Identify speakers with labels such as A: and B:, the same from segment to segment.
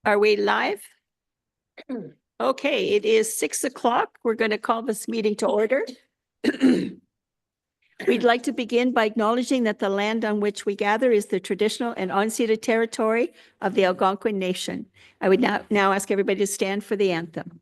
A: Are we live? Okay, it is 6 o'clock. We're going to call this meeting to order. We'd like to begin by acknowledging that the land on which we gather is the traditional and unceded territory of the Algonquin Nation. I would now ask everybody to stand for the anthem.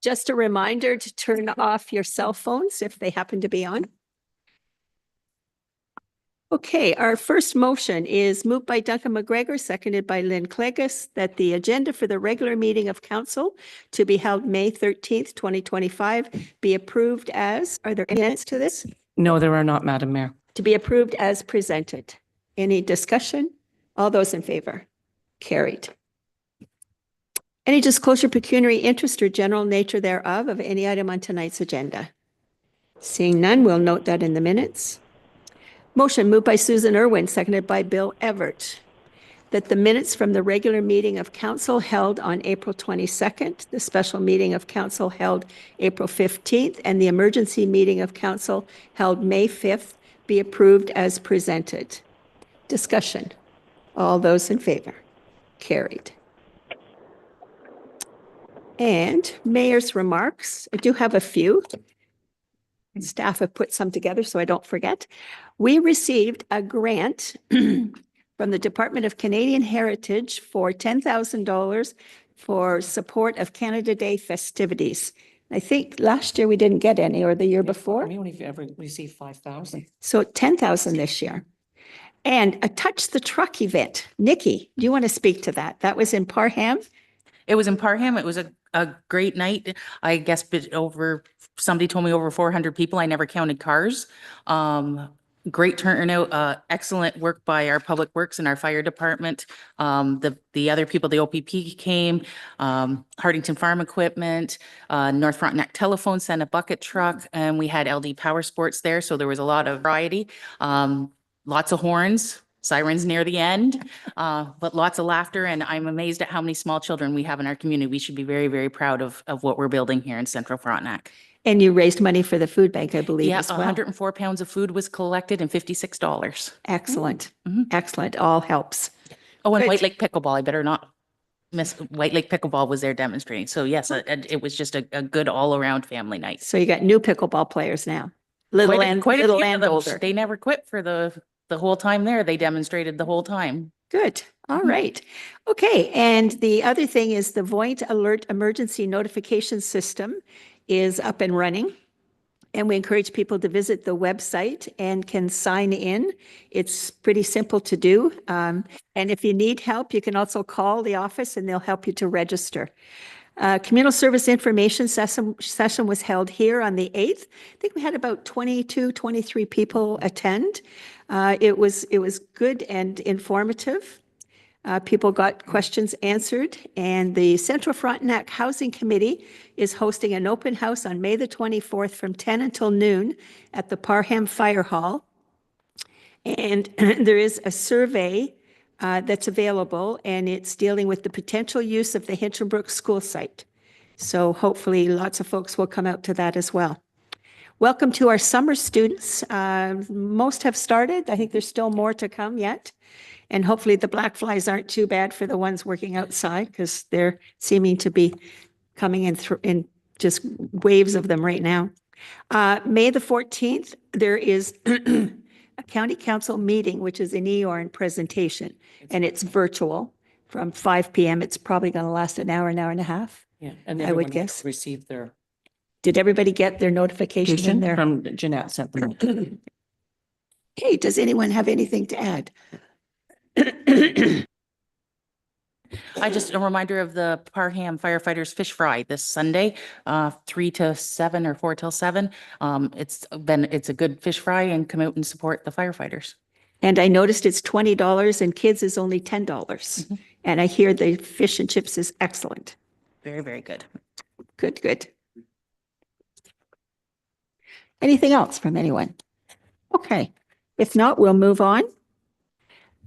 A: Just a reminder to turn off your cell phones if they happen to be on. Okay, our first motion is moved by Duncan McGregor, seconded by Lynn Clegus, that the agenda for the regular meeting of council to be held May 13th, 2025 be approved as, are there any edits to this?
B: No, there are not, Madam Mayor.
A: To be approved as presented. Any discussion? All those in favor? Carried. Any disclosure, pecuniary interest, or general nature thereof of any item on tonight's agenda? Seeing none, we'll note that in the minutes. Motion moved by Susan Irwin, seconded by Bill Everett, that the minutes from the regular meeting of council held on April 22nd, the special meeting of council held April 15th, and the emergency meeting of council held May 5th be approved as presented. Discussion. All those in favor? Carried. And mayor's remarks. I do have a few. Staff have put some together so I don't forget. We received a grant from the Department of Canadian Heritage for $10,000 for support of Canada Day festivities. I think last year we didn't get any, or the year before.
B: We only ever received 5,000.
A: So 10,000 this year. And a Touch the Truck event. Nikki, do you want to speak to that? That was in Parham.
C: It was in Parham. It was a great night. I guess somebody told me over 400 people. I never counted cars. Great turnout, excellent work by our public works and our fire department. The other people, the OPP came, Hardington Farm Equipment, North Frontenac Telephone sent a bucket truck, and we had LD Power Sports there. So there was a lot of variety, lots of horns, sirens near the end, but lots of laughter. And I'm amazed at how many small children we have in our community. We should be very, very proud of what we're building here in Central Frontenac.
A: And you raised money for the food bank, I believe,
C: Yeah,
A: as well.
C: 104 pounds of food was collected and $56.
A: Excellent.
C: Mm-hmm.
A: Excellent. All helps.
C: Oh, and
A: Good.
C: White Lake Pickleball. I better not miss. White Lake Pickleball was there demonstrating. So yes, it was just a good all-around family night.
A: So you got new pickleball players now. Little
C: Quite a
A: and
C: few
A: little
C: of
A: and
C: them.
A: older.
C: They never quit for the whole time there. They demonstrated the whole time.
A: Good. All right. Okay. And the other thing is the Voint Alert Emergency Notification System is up and running. And we encourage people to visit the website and can sign in. It's pretty simple to do. And if you need help, you can also call the office and they'll help you to register. Communal service information session was held here on the 8th. I think we had about 22, 23 people attend. It was good and informative. People got questions answered, and the Central Frontenac Housing Committee is hosting an open house on May the 24th from 10 until noon at the Parham Fire Hall. And there is a survey that's available, and it's dealing with the potential use of the Hinchinbrook school site. So hopefully lots of folks will come out to that as well. Welcome to our summer students. Most have started. I think there's still more to come yet. And hopefully the black flies aren't too bad for the ones working outside, because they're seeming to be coming in just waves of them right now. May the 14th, there is a county council meeting, which is an Eorn presentation, and it's virtual from 5 p.m. It's probably going to last an hour and a half.
B: Yeah, and
A: I would
B: everyone
A: guess.
B: received their
A: Did everybody get their notification in there?
B: from Jeanette sent them.
A: Hey, does anyone have anything to add?
C: I just, a reminder of the Parham firefighters fish fry this Sunday, 3 to 7 or 4 till 7. It's a good fish fry, and come out and support the firefighters.
A: And I noticed it's $20 and kids is only $10. And I hear the fish and chips is excellent.
C: Very, very good.
A: Good, good. Anything else from anyone? Okay. If not, we'll move on.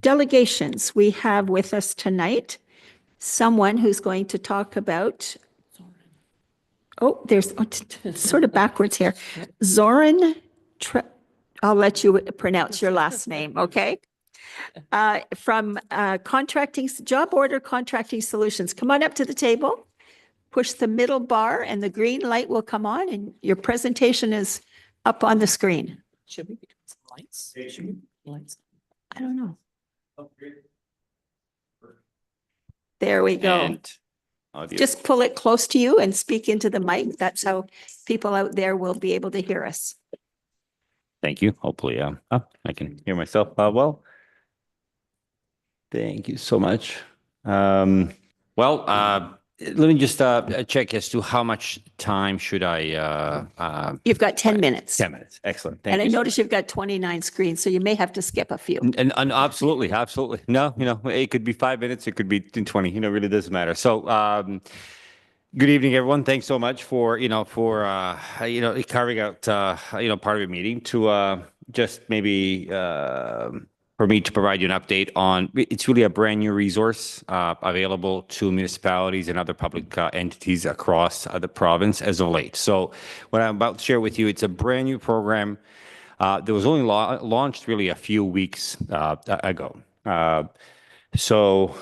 A: Delegations. We have with us tonight someone who's going to talk about, there's sort of backwards here. Zoran, I'll let you pronounce your last name, okay? From Job Order Contracting Solutions. Come on up to the table, push the middle bar, and the green light will come on, and your presentation is up on the screen.
B: Should we be doing some lights? Should we do lights?
A: I don't know. There we go. Just pull it close to you and speak into the mic. That's how people out there will be able to hear us.
D: Thank you. Hopefully, I can hear myself well. Thank you so much. Let me just check as to how much time should I?
A: You've got 10 minutes.
D: 10 minutes. Excellent. Thank
A: And I
D: you so
A: notice you've got 29 screens, so you may have to skip a few.
D: And absolutely. No, it could be 5 minutes, it could be 20, really doesn't matter. So, good evening, everyone. Thanks so much for carving out, part of your meeting to, just maybe, for me to provide you an update on, it's really a brand new resource, available to municipalities and other public entities across the province as of late. So what I'm about to share with you, it's a brand new program that was only launched really a few weeks ago. So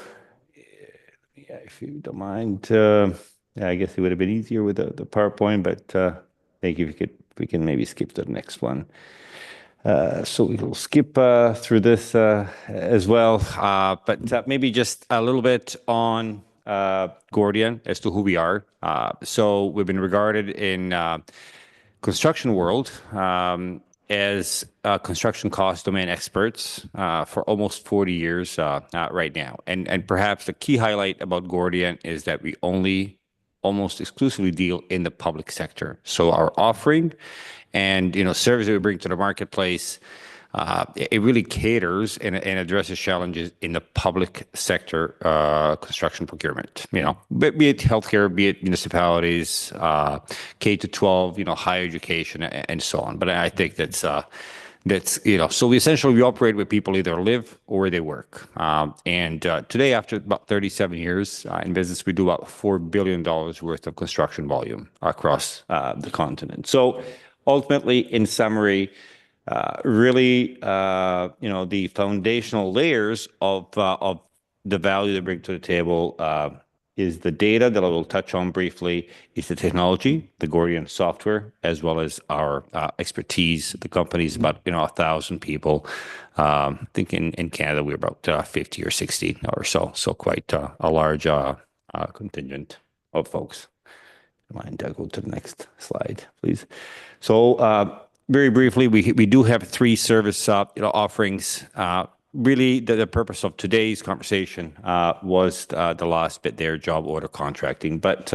D: if you don't mind, I guess it would have been easier with the PowerPoint, but thank you. If we can maybe skip to the next one. So we will skip through this as well, but maybe just a little bit on Gordian as to who we are. So we've been regarded in construction world as construction cost domain experts for almost 40 years right now. And perhaps the key highlight about Gordian is that we almost exclusively deal in the public sector. So our offering and service that we bring to the marketplace, it really caters and addresses challenges in the public sector construction procurement. Be it healthcare, be it municipalities, K to 12, higher education, and so on. But I think that's so we essentially operate with people either live or they work. And today, after about 37 years in business, we do about $4 billion worth of construction volume across the continent. So ultimately, in summary, really, the foundational layers of the value they bring to the table is the data that I will touch on briefly, is the technology, the Gordian software, as well as our expertise. The company is about 1,000 people. I think in Canada we're about 50 or 60 or so. So quite a large contingent of folks. Mind, go to the next slide, please. So very briefly, we do have 3 service offerings. Really, the purpose of today's conversation was the last bit there, job order contracting. But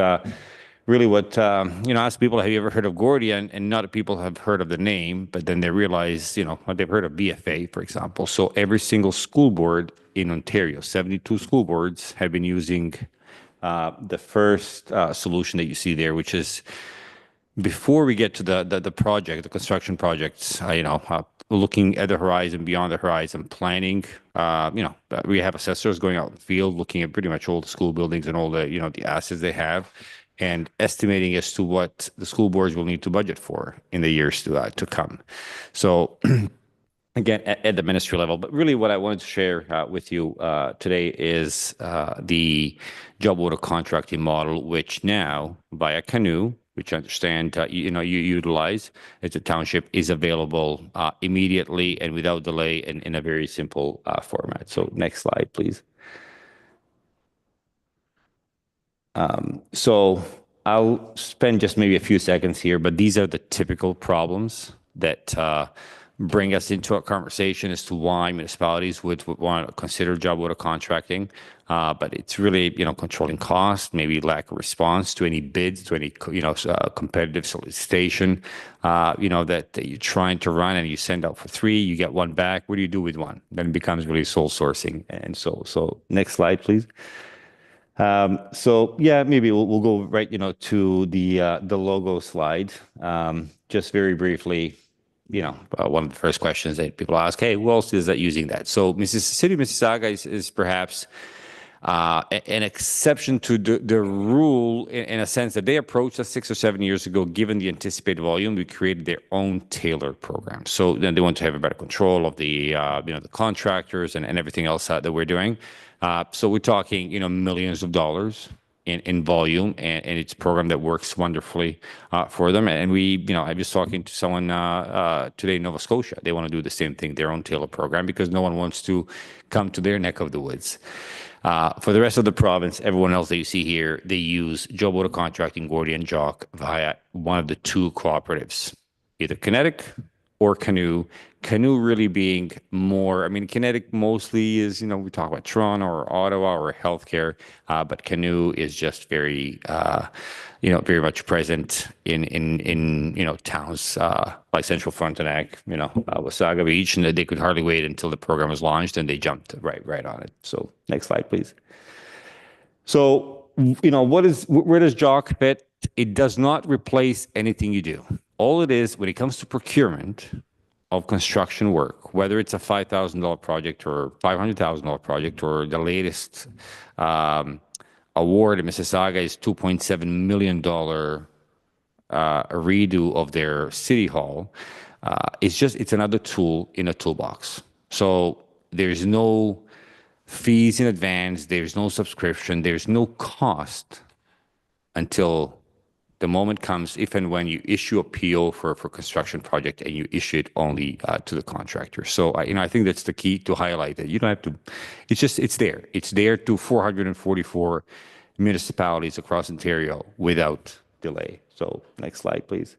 D: really what, ask people, have you ever heard of Gordian? And not that people have heard of the name, but then they realize, they've heard of BFA, for example. So every single school board in Ontario, 72 school boards, have been using the first solution that you see there, which is, before we get to the project, the construction projects, looking at the horizon, beyond the horizon, planning. We have assessors going out in the field, looking at pretty much all the school buildings and all the, the assets they have, and estimating as to what the school boards will need to budget for in the years to come. So again, at the ministry level, but really what I wanted to share with you today is the job order contracting model, which now via Canoe, which I understand you utilize as a township, is available immediately and without delay and in a very simple format. So next slide, please. So I'll spend just maybe a few seconds here, but these are the typical problems that bring us into a conversation as to why municipalities would want to consider job order contracting. But it's really, controlling cost, maybe lack of response to any bids, to any, competitive solicitation, that you're trying to run and you send out for 3, you get 1 back. What do you do with 1? Then it becomes really sole sourcing. And so next slide, please. So yeah, maybe we'll go right, to the logo slide. Just very briefly, one of the first questions that people ask, hey, who else is that using that? So City of Mississauga is perhaps an exception to the rule in a sense that they approached us 6 or 7 years ago. Given the anticipated volume, we created their own tailored program. So then they want to have a better control of the the contractors and everything else that we're doing. So we're talking millions of dollars in volume, and it's a program that works wonderfully for them. And I was talking to someone today in Nova Scotia. They want to do the same thing, their own tailored program, because no one wants to come to their neck of the woods. For the rest of the province, everyone else that you see here, they use job order contracting, Gordy and Jock, via one of the 2 cooperatives, either Kinetic or Canoe. Canoe really being more, Kinetic mostly is, we talk about Toronto or Ottawa or healthcare, but Canoe is just very, very much present in towns like Central Frontenac, Wasaga Beach, and they could hardly wait until the program was launched, and they jumped right on it. So next slide, please. So, where does Jock fit? It does not replace anything you do. All it is, when it comes to procurement of construction work, whether it's a $5,000 project or $500,000 project, or the latest award in Mississauga is $2.7 million redo of their city hall. It's another tool in a toolbox. So there's no fees in advance, there's no subscription, there's no cost until the moment comes, if and when you issue a PO for a construction project, and you issue it only to the contractor. So, I think that's the key to highlight, that you don't have to, it's there. It's there to 444 municipalities across Ontario without delay. So next slide, please.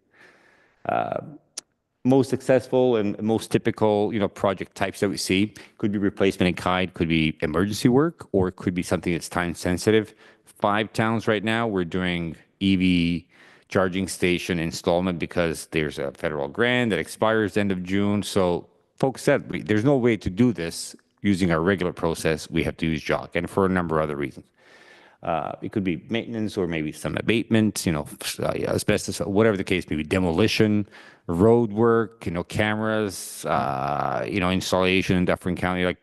D: Most successful and most typical, project types that we see could be replacement in kind, could be emergency work, or it could be something that's time sensitive. 5 towns right now, we're doing EV charging station installment because there's a federal grant that expires end of June. So folks said, there's no way to do this using our regular process. We have to use Jock, and for a number of other reasons. It could be maintenance, or maybe some abatement, asbestos, whatever the case may be, demolition, road work, cameras, installation in Dufferin County, like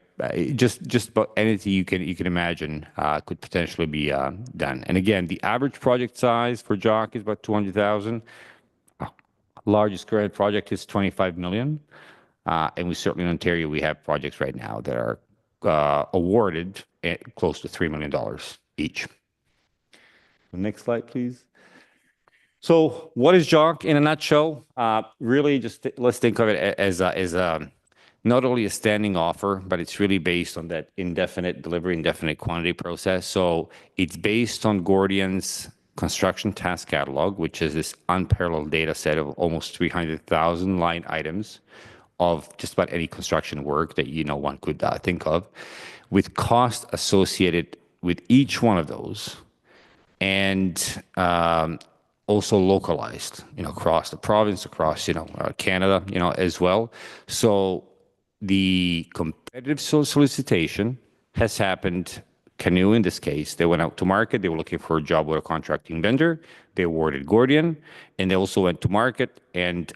D: just about anything you can imagine could potentially be done. And again, the average project size for Jock is about 200,000. Largest current project is 25 million. And we certainly in Ontario, we have projects right now that are awarded at close to $3 million each. The next slide, please. So what is Jock in a nutshell? Really, let's think of it as not only a standing offer, but it's really based on that indefinite delivery, indefinite quantity process. So it's based on Gordian's construction task catalog, which is this unparalleled data set of almost 300,000 line items of just about any construction work that one could think of, with cost associated with each one of those, and also localized, across the province, across Canada, as well. So the competitive solicitation has happened Canoe, in this case, they went out to market. They were looking for a job with a contracting vendor. They awarded Gordian, and they also went to market and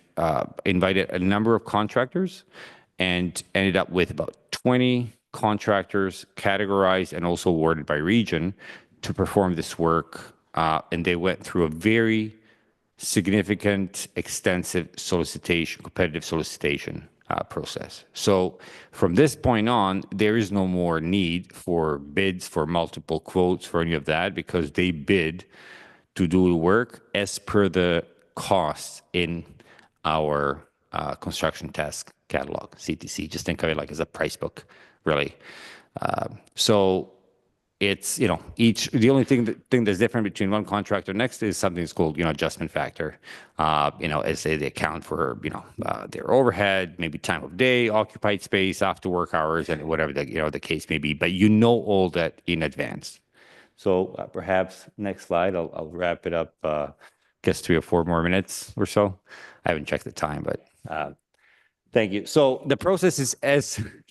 D: invited a number of contractors and ended up with about 20 contractors categorized and also awarded by region to perform this work. And they went through a very significant, extensive solicitation, competitive solicitation process. So from this point on, there is no more need for bids, for multiple quotes, for any of that, because they bid to do the work as per the costs in our construction task catalog, CTC. Just think of it like as a price book, really. So it's, the only thing that's different between one contractor and next is something that's called, adjustment factor. As they account for, their overhead, maybe time of day, occupied space, after work hours, and whatever the case may be. But all that in advance. So perhaps next slide, I'll wrap it up, guess 3 or 4 more minutes or so. I haven't checked the time, but thank you. So the process is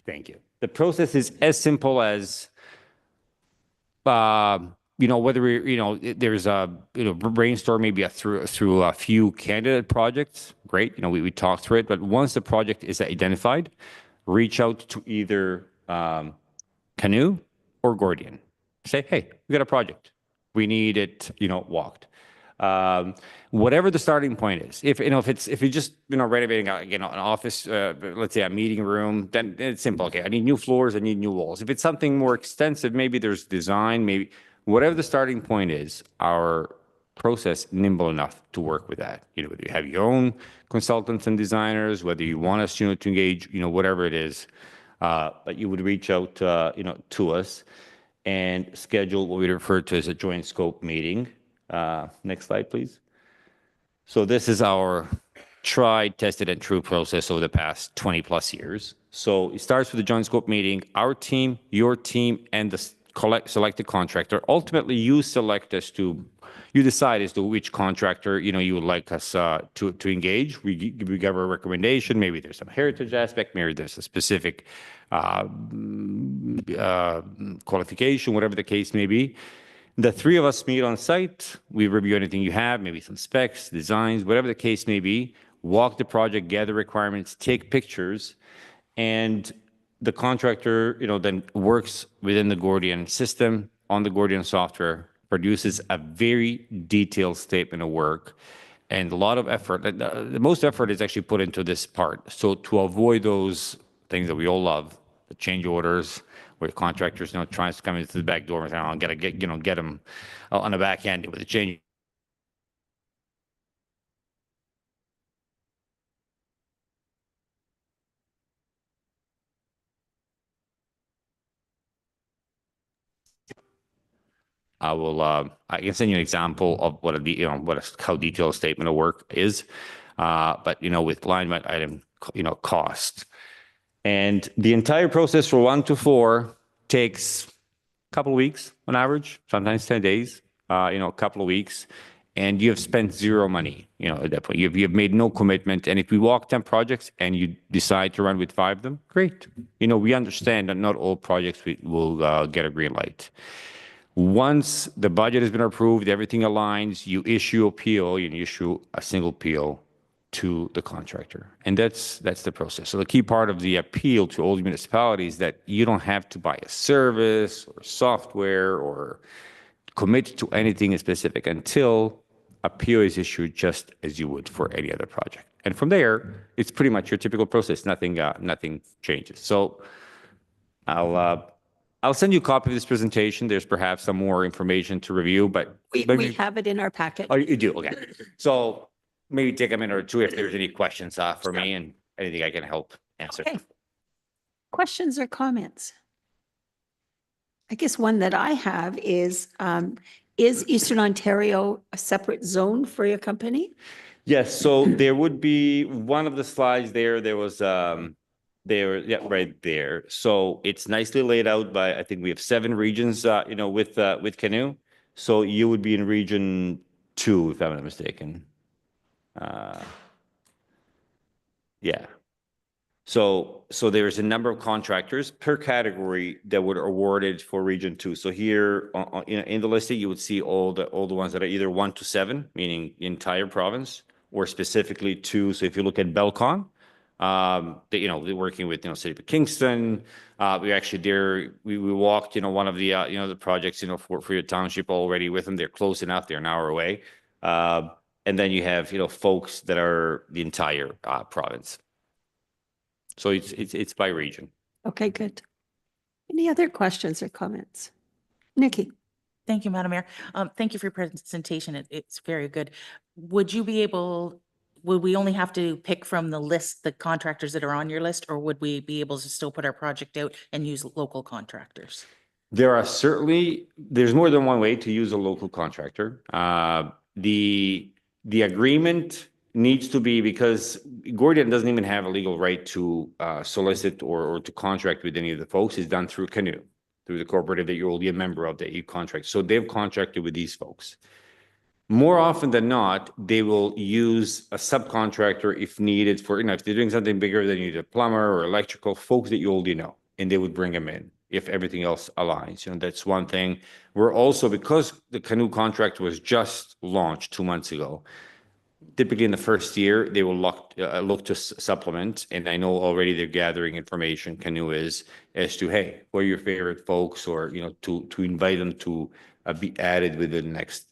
D: thank you. The process is as simple as, whether there's a, brainstorm maybe through a few candidate projects, great. We talk through it, but once the project is identified, reach out to either Canoe or Gordian. Say, hey, we got a project. We need it, walked. Whatever the starting point is, if you're just renovating an office, let's say a meeting room, then it's simple. Okay, I need new floors, I need new walls. If it's something more extensive, maybe there's design, maybe whatever the starting point is, our process nimble enough to work with that. Whether you have your own consultants and designers, whether you want us, to engage, whatever it is, but you would reach out, to us and schedule what we refer to as a joint scope meeting. Next slide, please. So this is our tried, tested, and true process over the past 20 plus years. So it starts with a joint scope meeting. Our team, your team, and the selected contractor. Ultimately, you decide as to which contractor you would like us to engage. We give a recommendation. Maybe there's some heritage aspect. Maybe there's a specific qualification, whatever the case may be. The 3 of us meet on site. We review anything you have, maybe some specs, designs, whatever the case may be. Walk the project, gather requirements, take pictures, and the contractor, then works within the Gordian system on the Gordian software, produces a very detailed statement of work, and a lot of effort. The most effort is actually put into this part. So to avoid those things that we all love, the change orders, where contractors, trying to come into the back door and say, "Oh, I'm gonna get them on the back end with the change." I can send you an example of how detailed a statement of work is, but with line item, cost. And the entire process for 1 to 4 takes a couple of weeks on average, sometimes 10 days, a couple of weeks, and you have spent 0 money, at that point. You've made no commitment. And if we walk 10 projects and you decide to run with 5 of them, great. We understand that not all projects will get a green light. Once the budget has been approved, everything aligns, you issue a PO, you issue a single PO to the contractor. And that's the process. So the key part of the appeal to all municipalities is that you don't have to buy a service or software or commit to anything specific until a PO is issued, just as you would for any other project. And from there, it's pretty much your typical process. Nothing changes. So I'll send you a copy of this presentation. There's perhaps some more information to review, but
A: We have it in our packet.
D: Oh, you do? Okay. So maybe take a minute or 2 if there's any questions for me and anything I can help answer.
A: Okay. Questions or comments? I guess one that I have is Eastern Ontario a separate zone for your company?
D: Yes. So there would be one of the slides there. There was right there. So it's nicely laid out by, I think we have 7 regions, with Canoe. So you would be in region 2, if I'm not mistaken. Yeah. So there's a number of contractors per category that were awarded for Region 2. So here in the listing, you would see all the ones that are either 1 to 7, meaning the entire province, or specifically 2. So if you look at Belcon, they're working with, City of Kingston. We actually there, we walked, one of the, the projects, for your township already with them. They're close enough. They're an hour away. And then you have, folks that are the entire province. So it's by region.
A: Okay, good. Any other questions or comments? Nikki?
C: Thank you, Madam Mayor. Thank you for your presentation. It's very good. Would we only have to pick from the list, the contractors that are on your list, or would we be able to still put our project out and use local contractors?
D: There's more than one way to use a local contractor. The agreement needs to be, because Gordian doesn't even have a legal right to solicit or to contract with any of the folks. It's done through Canoe, through the cooperative that you're already a member of that you contract. So they've contracted with these folks. More often than not, they will use a subcontractor if needed for, if they're doing something bigger, they need a plumber or electrical, folks that you already know, and they would bring them in if everything else aligns. That's one thing. We're also, because the Canoe contract was just launched 2 months ago, typically in the first year, they will look to supplement. And I know already they're gathering information, Canoe is, as to, hey, who are your favorite folks, or, to invite them to be added within the next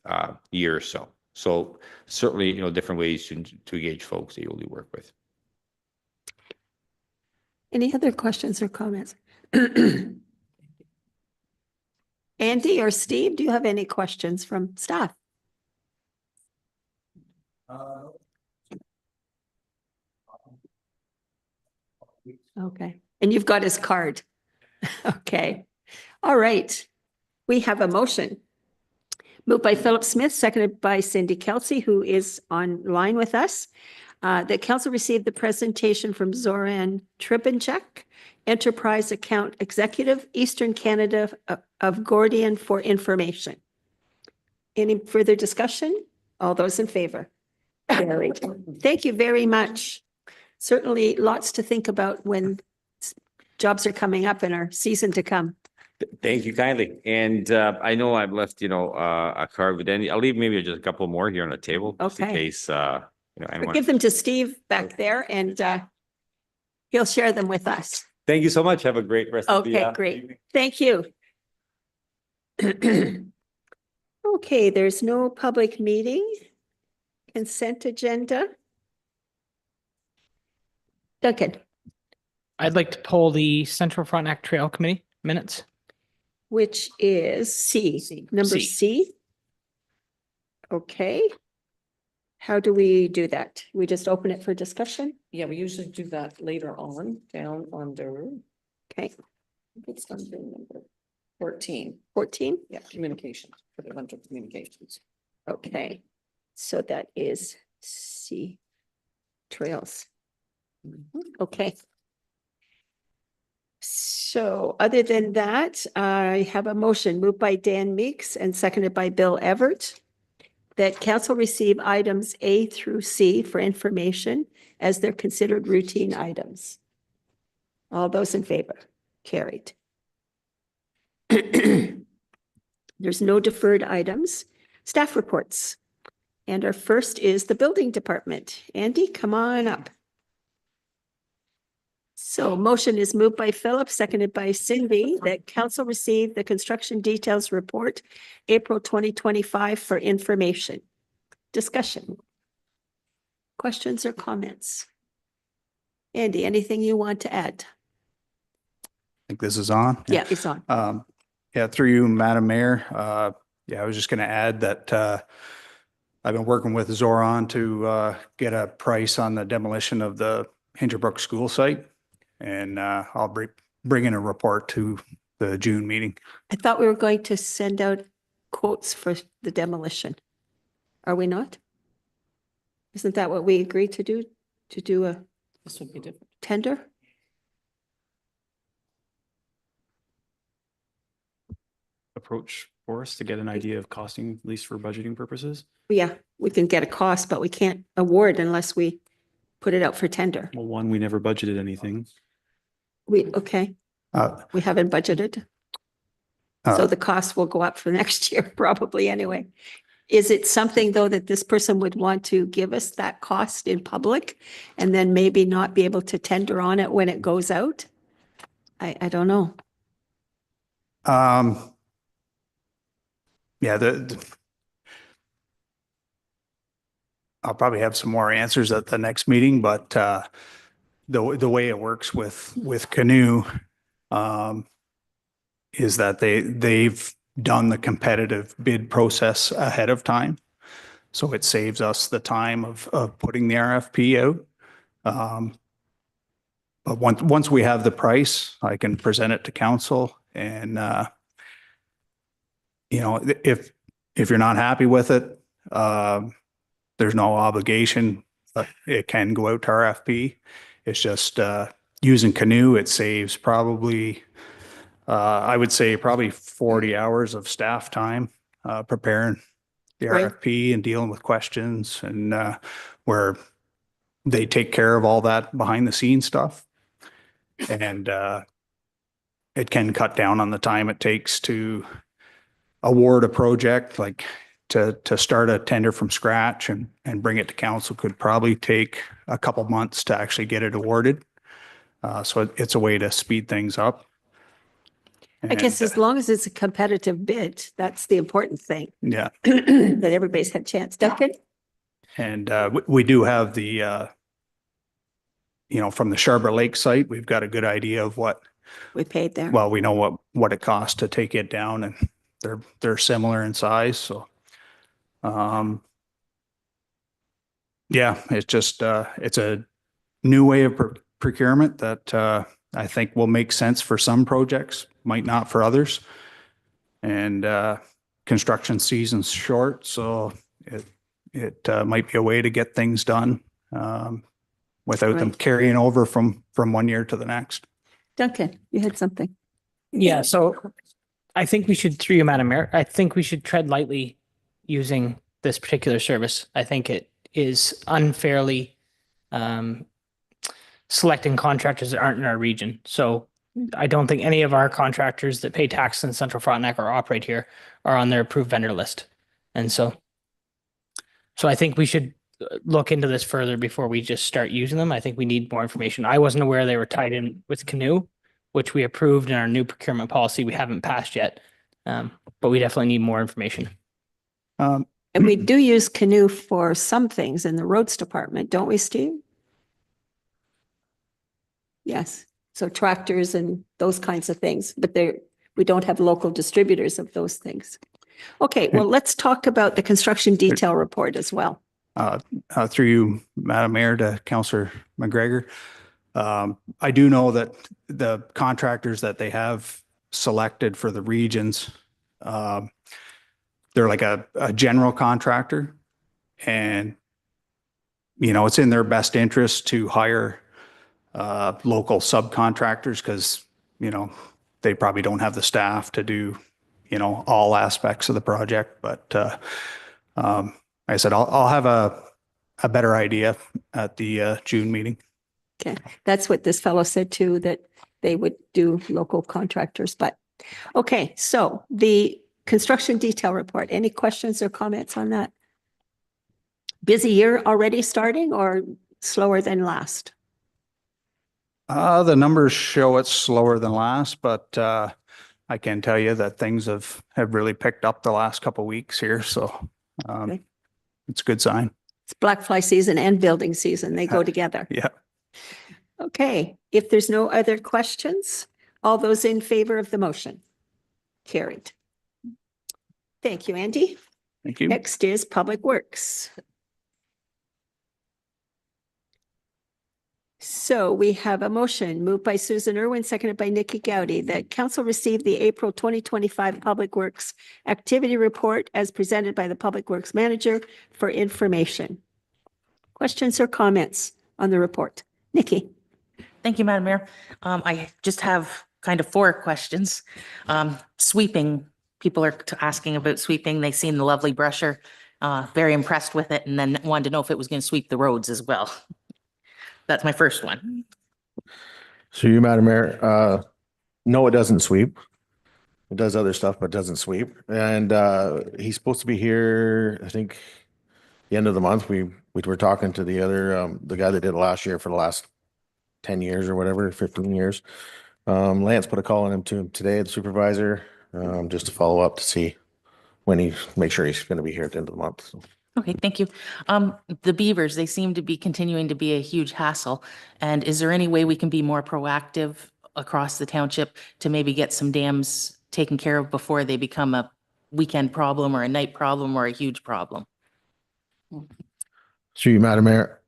D: year or so. So certainly, different ways to engage folks that you will work with.
A: Any other questions or comments? Andy or Steve, do you have any questions from staff? Okay, and you've got his card. Okay, all right. We have a motion. Moved by Philip Smith, seconded by Cindy Kelsey, who is online with us. That council received the presentation from Zoran Tribunchak, Enterprise Account Executive, Eastern Canada of Gordian, for information. Any further discussion? All those in favor? Carried. Thank you very much. Certainly lots to think about when jobs are coming up in our season to come.
D: Thank you kindly. And I know I've left, a card with Andy. I'll leave maybe just a couple more here on the table, just in
A: Okay.
D: case, anyone.
A: Give them to Steve back there, and he'll share them with us.
D: Thank you so much. Have a great rest of the
A: Okay, great.
D: evening.
A: Thank you. Okay, there's no public meeting. Consent agenda. Duncan,
E: I'd like to pull the Central Frontenac Trail Committee minutes.
A: which is C, number C. Okay. How do we do that? We just open it for discussion?
B: Yeah, we usually do that later on, down under,
A: Okay,
B: it's under number 14.
A: 14?
B: Yeah, communications, put it under communications.
A: Okay, so that is C, trails. Okay. So other than that, I have a motion moved by Dan Meeks and seconded by Bill Everett that council receive items A through C for information as they're considered routine items. All those in favor? Carried. There's no deferred items. Staff reports. And our first is the building department. Andy, come on up. So motion is moved by Philip, seconded by Cindy, that council receive the construction details report, April 2025, for information. Discussion. Questions or comments? Andy, anything you want to add?
F: I think this is on.
A: Yeah, it's on.
F: Yeah, through you, Madam Mayor. Yeah, I was just going to add that I've been working with Zoran to get a price on the demolition of the Hinterbrook School site. And I'll bring in a report to the June meeting.
A: I thought we were going to send out quotes for the demolition. Are we not? Isn't that what we agreed to do? To do a
B: This would be different.
A: tender?
G: Approach for us to get an idea of costing, at least for budgeting purposes?
A: Yeah, we can get a cost, but we can't award unless we put it out for tender?
G: Well, one, we never budgeted anything.
A: Okay,
F: Uh,
A: we haven't budgeted. So
F: uh,
A: the cost will go up for next year probably anyway. Is it something though that this person would want to give us that cost in public and then maybe not be able to tender on it when it goes out? I don't know.
F: Yeah, I'll probably have some more answers at the next meeting, but the way it works with Canoe is that they've done the competitive bid process ahead of time. So it saves us the time of putting the RFP out. But once we have the price, I can present it to council and if you're not happy with it, there's no obligation, but it can go out to RFP. It's just using Canoe, it saves probably, I would say probably 40 hours of staff time preparing the
A: Right.
F: RFP and dealing with questions and where they take care of all that behind the scenes stuff. And it can cut down on the time it takes to award a project, like to start a tender from scratch and bring it to council could probably take a couple months to actually get it awarded. So it's a way to speed things up.
A: I guess
F: And,
A: as long as it's a competitive bid, that's the important thing,
F: yeah,
A: that everybody's had a chance. Duncan?
F: and we do have the, from the Sharbert Lake site, we've got a good idea of what,
A: We paid there.
F: well, we know what it costs to take it down and they're similar in size. So, yeah, it's just, it's a new way of procurement that, I think will make sense for some projects, might not for others. And, construction season's short, so it might be a way to get things done, without them
A: Right.
F: carrying over from one year to the next.
A: Duncan, you had something.
E: Yeah, so I think we should, through you, Madam Mayor, I think we should tread lightly using this particular service. I think it is unfairly selecting contractors that aren't in our region. So I don't think any of our contractors that pay tax in Central Frontenac or operate here are on their approved vendor list. And so I think we should look into this further before we just start using them. I think we need more information. I wasn't aware they were tied in with Canoe, which we approved in our new procurement policy. We haven't passed yet, but we definitely need more information.
F: Um,
A: And we do use Canoe for some things in the roads department, don't we, Steve? Yes, so tractors and those kinds of things, but we don't have local distributors of those things. Okay, well, let's talk about the construction detail report as well.
F: through you, Madam Mayor, to Councillor McGregor. I do know that the contractors that they have selected for the regions, they're like a general contractor. And, it's in their best interest to hire local subcontractors because, they probably don't have the staff to do, all aspects of the project. But like I said, I'll have a better idea at the June meeting.
A: Okay, that's what this fellow said too, that they would do local contractors, but, okay, so the construction detail report, any questions or comments on that? Busy year already starting or slower than last?
F: The numbers show it's slower than last, but I can tell you that things have really picked up the last couple of weeks here. So
A: Okay.
F: it's a good sign.
A: It's black fly season and building season, they go together.
F: Yeah.
A: Okay, if there's no other questions, all those in favor of the motion? Carried. Thank you, Andy.
F: Thank you.
A: Next is Public Works. So we have a motion moved by Susan Irwin, seconded by Nikki Gowdy, that council receive the April 2025 Public Works Activity Report as presented by the Public Works Manager for information. Questions or comments on the report? Nikki?
C: Thank you, Madam Mayor. I just have kind of 4 questions. Sweeping, people are asking about sweeping. They've seen the lovely brusher, very impressed with it, and then wanted to know if it was going to sweep the roads as well. That's my first one.
H: So you, Madam Mayor, no, it doesn't sweep. It does other stuff, but doesn't sweep. And he's supposed to be here, I think, the end of the month. We were talking to the other the guy that did it last year for the last 10 years or whatever, 15 years. Lance put a call on him to him today, the supervisor, just to follow up to see when make sure he's going to be here at the end of the month. So.
C: Okay, thank you. The beavers, they seem to be continuing to be a huge hassle. And is there any way we can be more proactive across the township to maybe get some dams taken care of before they become a weekend problem or a night problem or a huge problem?
H: Through you, Madam Mayor.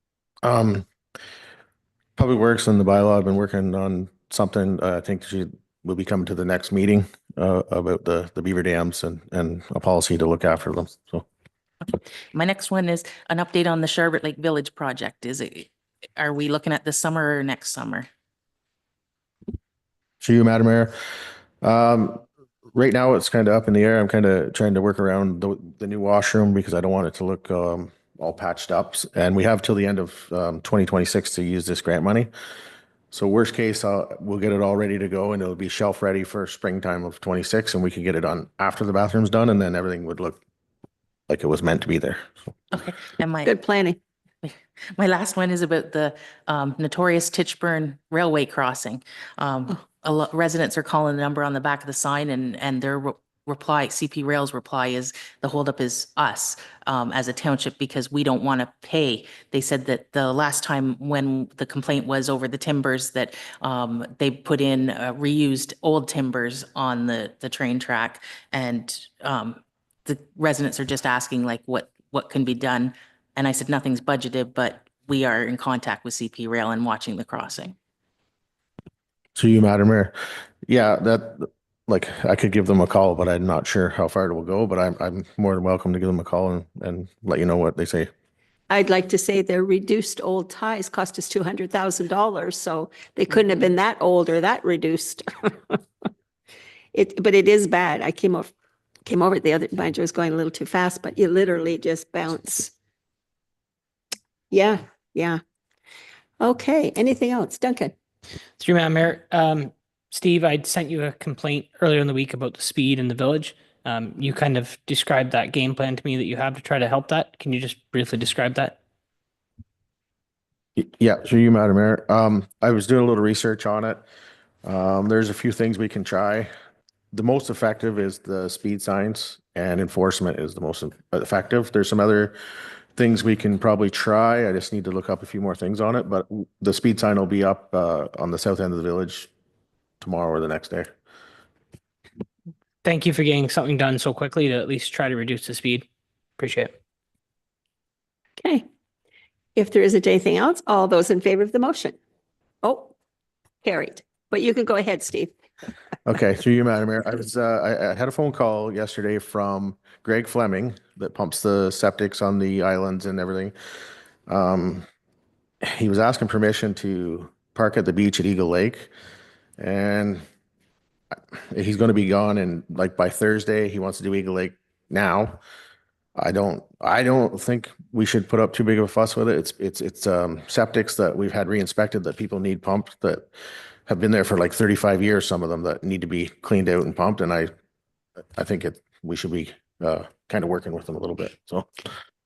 H: Public Works and the bylaw have been working on something. I think she will be coming to the next meeting about the beaver dams and a policy to look after them. So.
C: My next one is an update on the Charlotte Lake Village project. Are we looking at this summer or next summer?
H: Through you, Madam Mayor. Right now it's kind of up in the air. I'm kind of trying to work around the new washroom because I don't want it to look all patched up. And we have till the end of 2026 to use this grant money. So worst case, we'll get it all ready to go and it'll be shelf ready for springtime of 26 and we can get it done after the bathroom's done and then everything would look like it was meant to be there. So.
C: Okay, and
A: Good planning.
C: my last one is about the notorious Titchburn Railway crossing. Residents are calling the number on the back of the sign and their reply, CP Rail's reply is the holdup is us as a township because we don't want to pay. They said that the last time when the complaint was over the timbers that they put in reused old timbers on the train track and the residents are just asking like what can be done. And I said, nothing's budgeted, but we are in contact with CP Rail and watching the crossing.
H: To you, Madam Mayor. Yeah, like I could give them a call, but I'm not sure how far it will go, but I'm more than welcome to give them a call and let you know what they say.
A: I'd like to say their reduced old ties cost us $200,000, so they couldn't have been that old or that reduced. But it is bad. I came over the other, mind you, I was going a little too fast, but you literally just bounce. Yeah. Okay, anything else? Duncan?
E: Through Madam Mayor, Steve, I'd sent you a complaint earlier in the week about the speed in the village. You kind of described that game plan to me that you have to try to help that. Can you just briefly describe that?
H: Yeah, through you, Madam Mayor. I was doing a little research on it. There's a few things we can try. The most effective is the speed signs and enforcement is the most effective. There's some other things we can probably try. I just need to look up a few more things on it, but the speed sign will be up on the south end of the village tomorrow or the next day.
E: Thank you for getting something done so quickly to at least try to reduce the speed. Appreciate it.
A: Okay. If there isn't anything else, all those in favor of the motion? Oh, carried. But you can go ahead, Steve.
H: Okay, through you, Madam Mayor. I had a phone call yesterday from Greg Fleming that pumps the septics on the islands and everything. He was asking permission to park at the beach at Eagle Lake, and he's going to be gone. And like by Thursday, he wants to do Eagle Lake now. I don't think we should put up too big of a fuss with it. It's septics that we've had re-inspected that people need pumped that have been there for like 35 years, some of them that need to be cleaned out and pumped. And I think we should be kind of working with them a little bit. So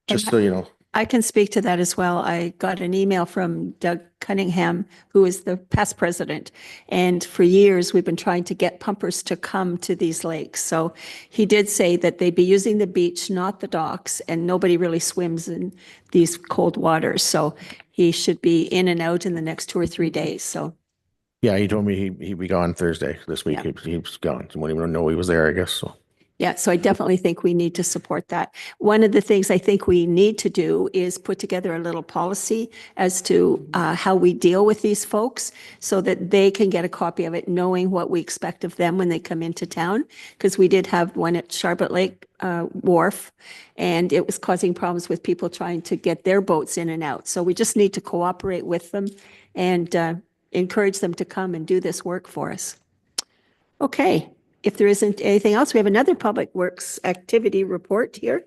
H: just so you know.
A: I can speak to that as well. I got an email from Doug Cunningham, who is the past president. And for years, we've been trying to get pumpers to come to these lakes. So he did say that they'd be using the beach, not the docks, and nobody really swims in these cold waters. So he should be in and out in the next 2 or 3 days. So.
H: Yeah, he told me he'd be gone Thursday this week.
A: Yeah.
H: He was gone. So I wouldn't even know he was there, I guess. So.
A: Yeah, so I definitely think we need to support that. One of the things I think we need to do is put together a little policy as to how we deal with these folks so that they can get a copy of it, knowing what we expect of them when they come into town. Because we did have one at Charlotte Lake Wharf, and it was causing problems with people trying to get their boats in and out. So we just need to cooperate with them and encourage them to come and do this work for us. Okay. If there isn't anything else, we have another Public Works activity report here.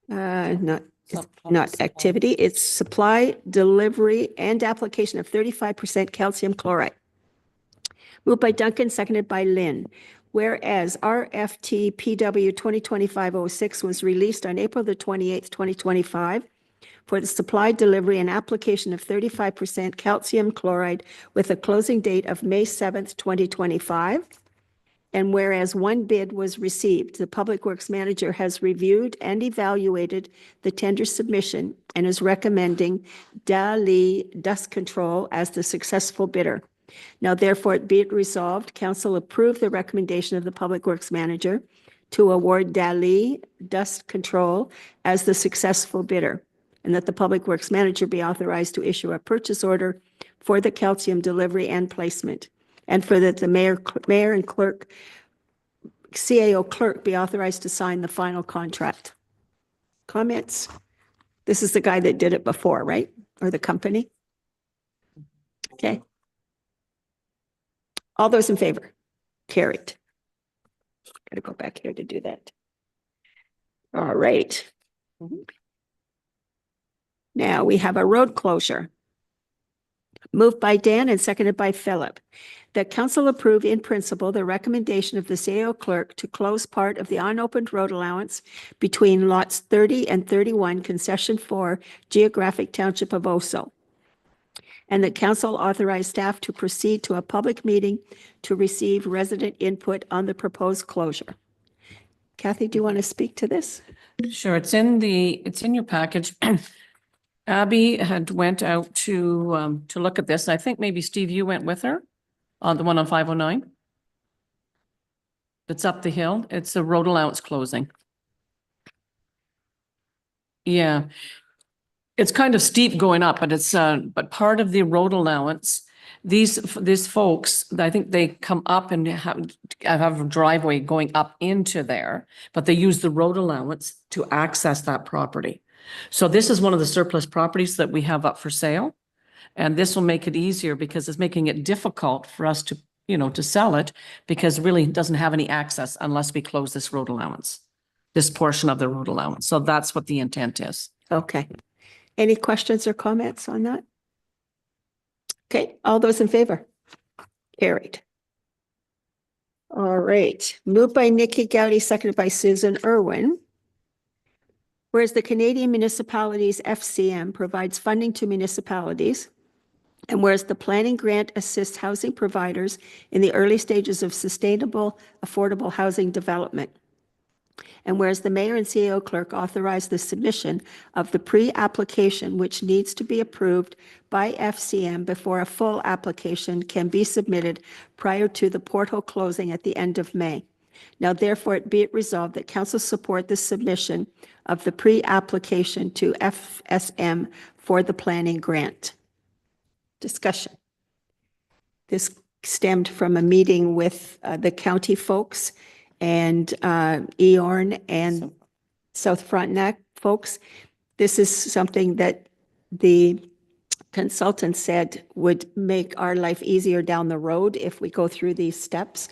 A: Not not activity, it's supply, delivery, and application of 35% calcium chloride. Moved by Duncan, seconded by Lynn. Whereas RFT PW 2025-06 was released on April the 28th, 2025 for the supply, delivery, and application of 35% calcium chloride with a closing date of May 7th, 2025. And whereas one bid was received, the Public Works Manager has reviewed and evaluated the tender submission and is recommending Dali Dust Control as the successful bidder. Now therefore be it resolved, Council approve the recommendation of the Public Works Manager to award Dali Dust Control as the successful bidder, and that the Public Works Manager be authorized to issue a purchase order for the calcium delivery and placement, and for that the mayor and clerk, CAO clerk be authorized to sign the final contract. Comments? This is the guy that did it before, right? Or the company? Okay. All those in favor? Carried. Got to go back here to do that. All right. Now we have a road closure. Moved by Dan and seconded by Philip. That council approve in principle the recommendation of the CAO clerk to close part of the unopened road allowance between lots 30 and 31, concession 4, geographic township of Oso. And that council authorize staff to proceed to a public meeting to receive resident input on the proposed closure. Kathy, do you want to speak to this?
B: Sure, it's in your package. Abby had went out to look at this. I think maybe Steve, you went with her on the one on 509. It's up the hill. It's a road allowance closing. Yeah. It's kind of steep going up, but it's but part of the road allowance, these folks, I think they come up and have a driveway going up into there, but they use the road allowance to access that property. So this is one of the surplus properties that we have up for sale. And this will make it easier because it's making it difficult for us to, to sell it, because it really doesn't have any access unless we close this road allowance, this portion of the road allowance. So that's what the intent is.
A: Okay. Any questions or comments on that? Okay, all those in favor? Carried. All right, moved by Nikki Gowdy, seconded by Susan Irwin. Whereas the Canadian Municipalities FCM provides funding to municipalities, and whereas the planning grant assists housing providers in the early stages of sustainable, affordable housing development. And whereas the mayor and CAO clerk authorized the submission of the pre-application, which needs to be approved by FCM before a full application can be submitted prior to the portal closing at the end of May. Now, therefore, be it resolved that council support the submission of the pre-application to FSM for the planning grant. Discussion. This stemmed from a meeting with the county folks and Eorn and South Frontenac folks. This is something that the consultant said would make our life easier down the road if we go through these steps.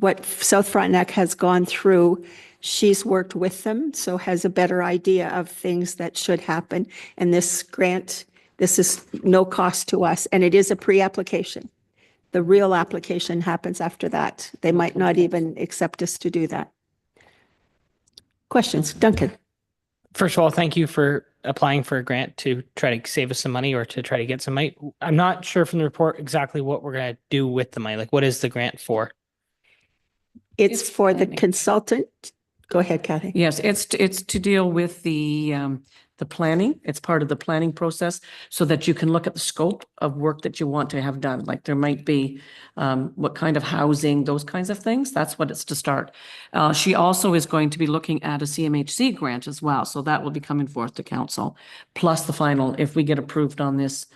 A: What South Frontenac has gone through, she's worked with them, so has a better idea of things that should happen. And this grant, this is no cost to us, and it is a pre-application. The real application happens after that. They might not even accept us to do that. Questions? Duncan?
E: First of all, thank you for applying for a grant to try to save us some money or to try to get some money. I'm not sure from the report exactly what we're going to do with the money. Like, what is the grant for?
A: It's for the
B: planning.
A: consultant. Go ahead, Kathy.
B: Yes, it's to deal with the planning. It's part of the planning process so that you can look at the scope of work that you want to have done. Like there might be what kind of housing, those kinds of things. That's what it's to start. She also is going to be looking at a CMHC grant as well. So that will be coming forth to council. Plus the final, if we get approved on this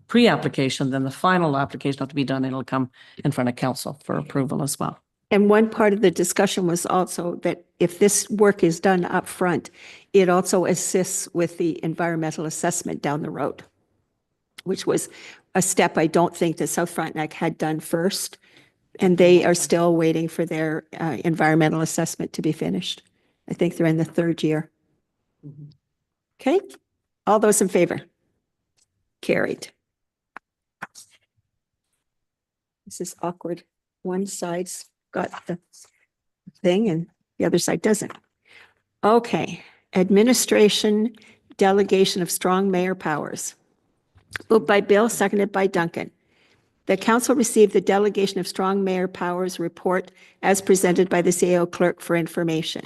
B: pre-application, then the final application will have to be done. It'll come in front of council for approval as well.
A: And one part of the discussion was also that if this work is done up front, it also assists with the environmental assessment down the road, which was a step I don't think that South Frontenac had done first. And they are still waiting for their environmental assessment to be finished. I think they're in the third year. Okay, all those in favor? Carried. This is awkward. One side's got the thing and the other side doesn't. Okay, administration delegation of strong mayor powers. Moved by Bill, seconded by Duncan. The council received the delegation of strong mayor powers report as presented by the CAO clerk for information.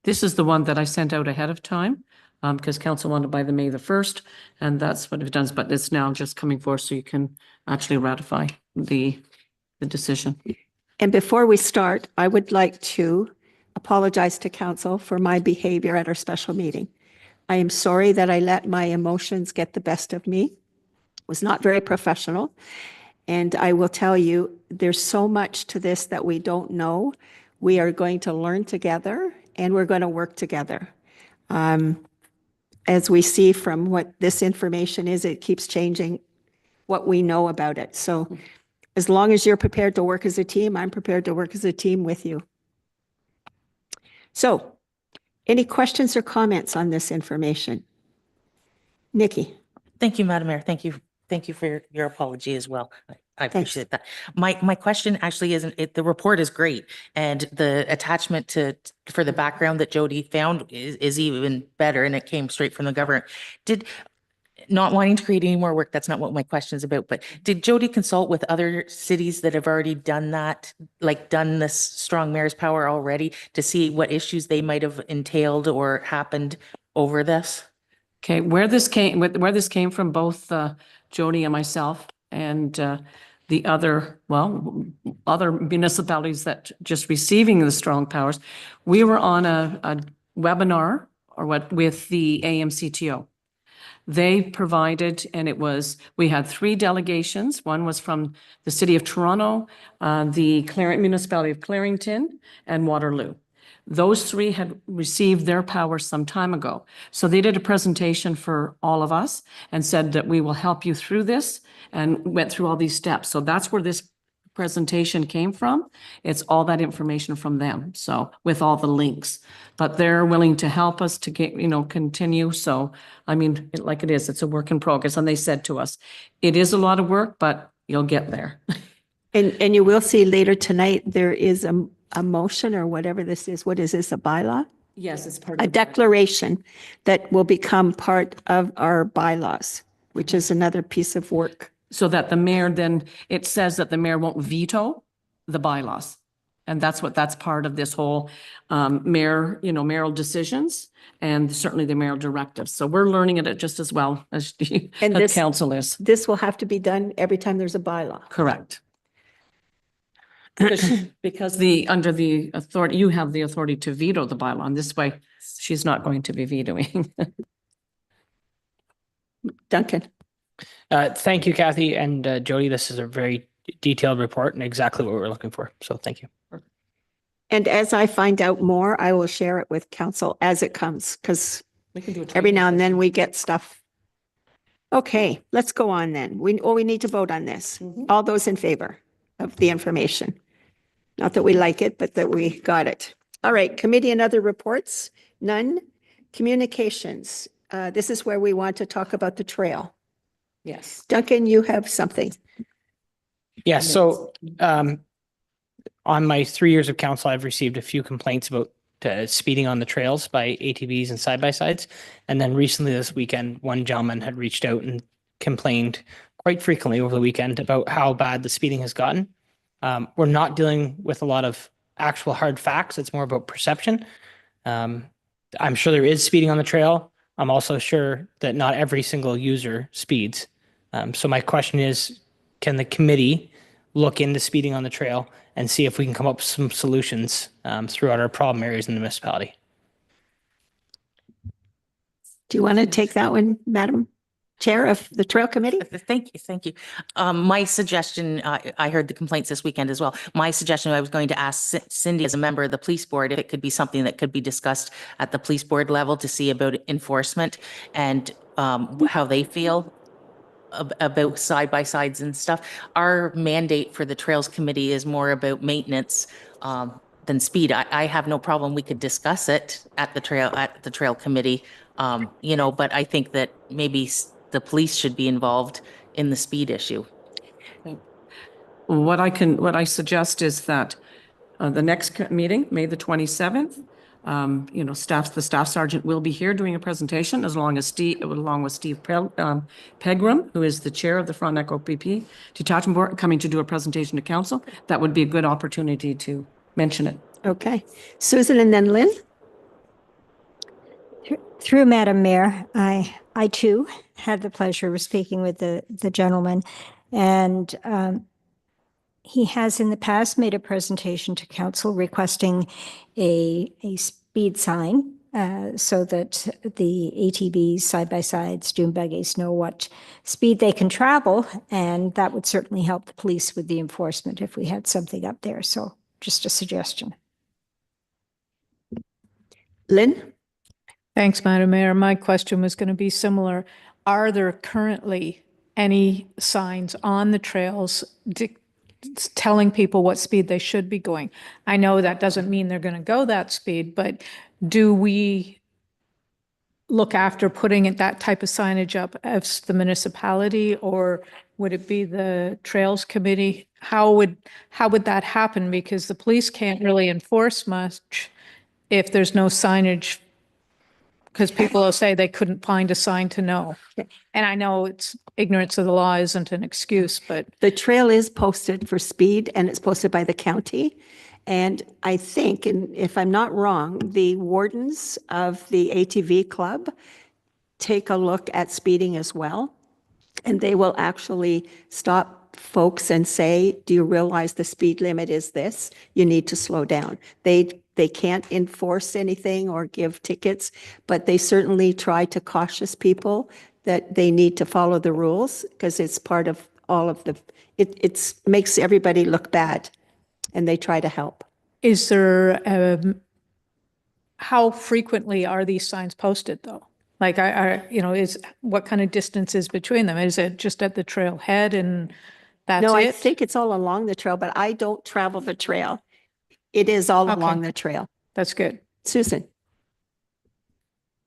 B: This is the one that I sent out ahead of time, because council wanted by the May the 1st, and that's what it does, but it's now just coming forth so you can actually ratify the decision.
A: And before we start, I would like to apologize to council for my behavior at our special meeting. I am sorry that I let my emotions get the best of me. It was not very professional. And I will tell you, there's so much to this that we don't know. We are going to learn together and we're going to work together. As we see from what this information is, it keeps changing what we know about it. So as long as you're prepared to work as a team, I'm prepared to work as a team with you. So any questions or comments on this information? Nikki?
C: Thank you, Madam Mayor. Thank you. Thank you for your apology as well. I appreciate that. My question actually isn't, the report is great. And the attachment for the background that Jody found is even better. And it came straight from the government. Not wanting to create any more work, that's not what my question is about, but did Jody consult with other cities that have already done that, like done this strong mayor's power already, to see what issues they might have entailed or happened over this?
B: Okay, where this came from, both Jody and myself and the other municipalities that just receiving the strong powers, we were on a webinar with the AMCTO. They provided, and we had 3 delegations. One was from the City of Toronto, the municipality of Clarington, and Waterloo. Those 3 had received their powers some time ago. So they did a presentation for all of us and said that we will help you through this, and went through all these steps. So that's where this presentation came from. It's all that information from them. So with all the links, but they're willing to help us to get, continue. So, I mean, it's a work in progress. And they said to us, it is a lot of work, but you'll get there.
A: And you will see later tonight, there is a motion or whatever this is. What is this, a bylaw?
B: Yes, it's part
A: A declaration that will become part of our bylaws, which is another piece of work.
B: So that the mayor then, it says that the mayor won't veto the bylaws. And that's part of this whole mayoral decisions and certainly the mayoral directives. So we're learning it just as well as the council is.
A: This will have to be done every time there's a bylaw.
B: Correct. Because under the authority, you have the authority to veto the bylaw. And this way, she's not going to be vetoing.
A: Duncan?
E: Thank you, Kathy and Jody. This is a very detailed report and exactly what we're looking for. So thank you.
A: And as I find out more, I will share it with council as it comes, because
B: We can do a
A: every now and then
B: training
A: we get stuff. Okay, let's go on then. We need to vote on this.
B: Mhm.
A: All those in favor of the information? Not that we like it, but that we got it. All right, committee and other reports, none. Communications, this is where we want to talk about the trail.
B: Yes.
A: Duncan, you have something.
E: Yeah, so on my 3 years of council, I've received a few complaints about speeding on the trails by ATVs and side-by-sides. And then recently this weekend, one gentleman had reached out and complained quite frequently over the weekend about how bad the speeding has gotten. We're not dealing with a lot of actual hard facts. It's more about perception. I'm sure there is speeding on the trail. I'm also sure that not every single user speeds. So my question is, can the committee look into speeding on the trail and see if we can come up with some solutions throughout our problem areas in the municipality?
A: Do you want to take that one, Madam Chair of the Trail Committee?
C: Thank you. Thank you. My suggestion, I heard the complaints this weekend as well. My suggestion, I was going to ask Cindy as a member of the police board, if it could be something that could be discussed at the police board level to see about enforcement and how they feel about side-by-sides and stuff. Our mandate for the Trails Committee is more about maintenance. than speed. I have no problem. We could discuss it at the trail committee. You know, but I think that maybe the police should be involved in the speed issue.
B: What I suggest is that the next meeting, May the 27th, you know, the staff sergeant will be here doing a presentation along with Steve Pegram, who is the chair of the Frontenac OPP Detachment Board, coming to do a presentation to council. That would be a good opportunity to mention it.
A: Okay. Susan and then Lynn?
I: Through Madam Mayor, I too had the pleasure of speaking with the gentleman, and he has in the past made a presentation to council requesting a speed sign so that the ATVs, side-by-sides, dune buggies know what speed they can travel, and that would certainly help the police with the enforcement if we had something up there. So just a suggestion.
A: Lynn?
J: Thanks, Madam Mayor. My question was going to be similar. Are there currently any signs on the trails telling people what speed they should be going? I know that doesn't mean they're going to go that speed, but do we look after putting that type of signage up as the municipality, or would it be the Trails Committee? How would that happen? Because the police can't really enforce much if there's no signage, because people will say they couldn't find a sign to know. And I know it's ignorance of the law isn't an excuse, but
A: The trail is posted for speed and it's posted by the county. And I think, and if I'm not wrong, the wardens of the ATV club take a look at speeding as well. And they will actually stop folks and say, do you realize the speed limit is this? You need to slow down. They can't enforce anything or give tickets, but they certainly try to cautious people that they need to follow the rules because it's part of all of it makes everybody look bad, and they try to help.
J: is there, how frequently are these signs posted though? Like, what kind of distance is between them? Is it just at the trailhead and that's
A: No, I
J: it?
A: think it's all along the trail, but I don't travel the trail. It is all
J: Okay.
A: along the trail.
J: That's good.
A: Susan?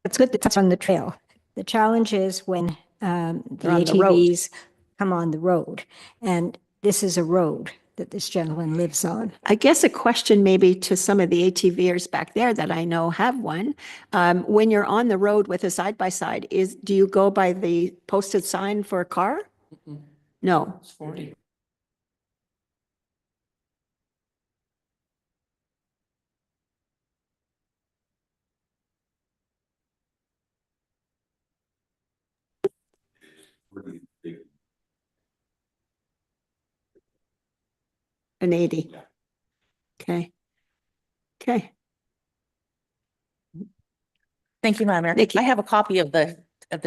I: It's good that it's on the trail. The challenge is when the
A: They're on the road.
I: ATVs come on the road, and this is a road that this gentleman lives on.
A: I guess a question maybe to some of the ATVers back there that I know have one. When you're on the road with a side-by-side, do you go by the posted sign for a car? No.
B: It's 40.
A: An 80. Okay. Okay.
C: Thank you, Madam Mayor.
A: Nikki.
C: I have a copy of the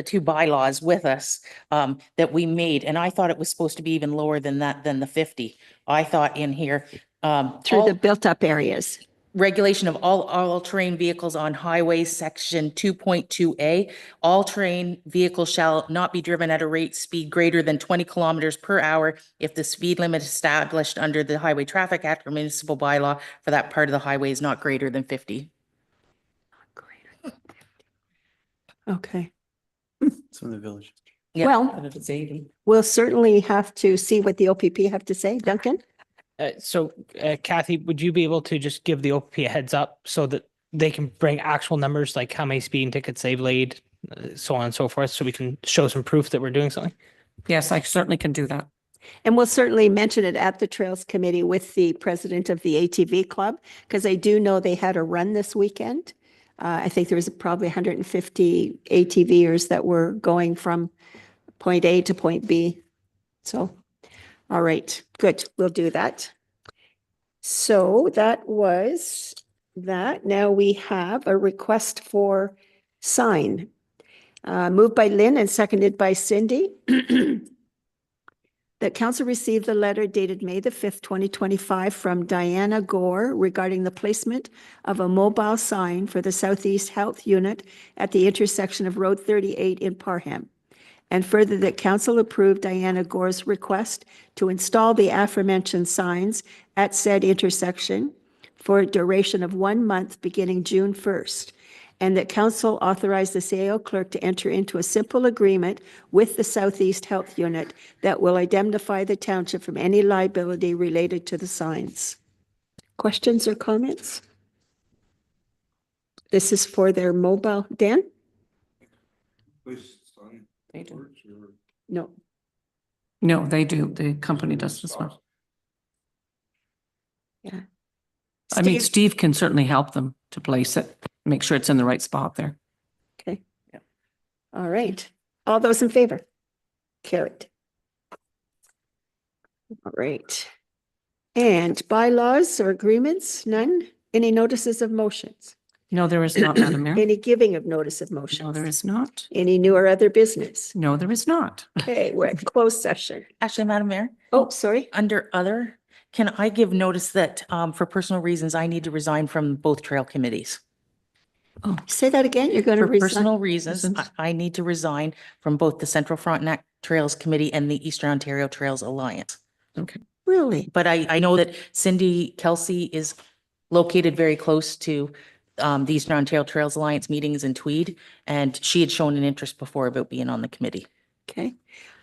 C: two bylaws with us that we made, and I thought it was supposed to be even lower than that, than the 50. I thought in here.
A: Through the built-up areas.
C: Regulation of all terrain vehicles on highways, section 2.2A. All terrain vehicles shall not be driven at a rate speed greater than 20 kilometers per hour if the speed limit established under the Highway Traffic Act or municipal bylaw for that part of the highway is not greater than 50.
A: Okay.
G: It's in the village.
C: Yeah.
A: Well,
B: But if it's 80.
A: we'll certainly have to see what the OPP have to say. Duncan?
E: So Kathy, would you be able to just give the OPP a heads up so that they can bring actual numbers, like how many speeding tickets they've laid, so on and so forth, so we can show some proof that we're doing something?
B: Yes, I certainly can do that.
A: And we'll certainly mention it at the Trails Committee with the president of the ATV Club, because I do know they had a run this weekend. I think there was probably 150 ATVers that were going from point A to point B. So, all right, good, we'll do that. So that was that. Now we have a request for sign. Moved by Lynn and seconded by Cindy. That council received the letter dated May the 5th, 2025 from Diana Gore regarding the placement of a mobile sign for the Southeast Health Unit at the intersection of Road 38 in Parham. And further, that council approved Diana Gore's request to install the aforementioned signs at said intersection for a duration of 1 month beginning June 1st. And that council authorize the CAO clerk to enter into a simple agreement with the Southeast Health Unit that will indemnify the township from any liability related to the signs. Questions or comments? This is for their mobile. Dan?
B: They do.
A: No.
B: No, they do. The company does as well.
A: Yeah.
B: I mean, Steve can certainly help them to place it, make sure it's in the right spot there.
A: Okay.
B: Yeah.
A: All right. All those in favor? Carried. All right. And bylaws or agreements? None? Any notices of motions?
B: No, there is not, Madam Mayor.
A: Any giving of notice of motions?
B: No, there is not.
A: Any new or other business?
B: No, there is not.
A: Okay, we're at closed session.
C: Actually, Madam Mayor,
A: Oh, sorry.
C: under other, can I give notice that for personal reasons, I need to resign from both trail committees?
A: Say that again. You're going to
C: For
A: resign.
C: personal reasons,
B: Reasons.
C: I need to resign from both the Central Frontenac Trails Committee and the Eastern Ontario Trails Alliance.
B: Okay.
A: Really?
C: But I know that Cindy Kelsey is located very close to the Eastern Ontario Trails Alliance meetings in Tweed, and she had shown an interest before about being on the committee.
A: Okay.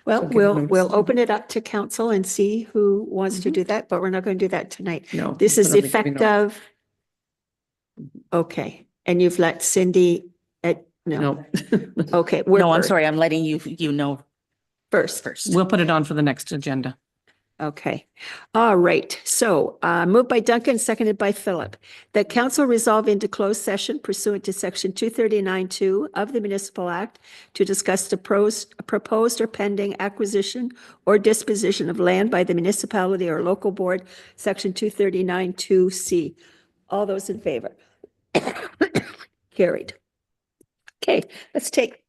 A: Well,
B: So give
A: we'll
B: notice.
A: open it up to council and see who wants to do that, but we're not going to do that tonight.
B: No.
A: This is
B: we're not giving notice.
A: effective. Okay. And you've let Cindy no.
B: No.
A: Okay. we're
C: No, I'm
A: first-
C: sorry, I'm letting you know
A: First.
C: first.
B: We'll put it on for the next agenda.
A: Okay. All right. So moved by Duncan, seconded by Philip. That council resolve into closed session pursuant to section 239(2) of the Municipal Act to discuss the proposed or pending acquisition or disposition of land by the municipality or local board, section 239(2)(c). All those in favor? Carried. Okay, let's take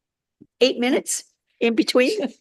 A: 8 minutes in between.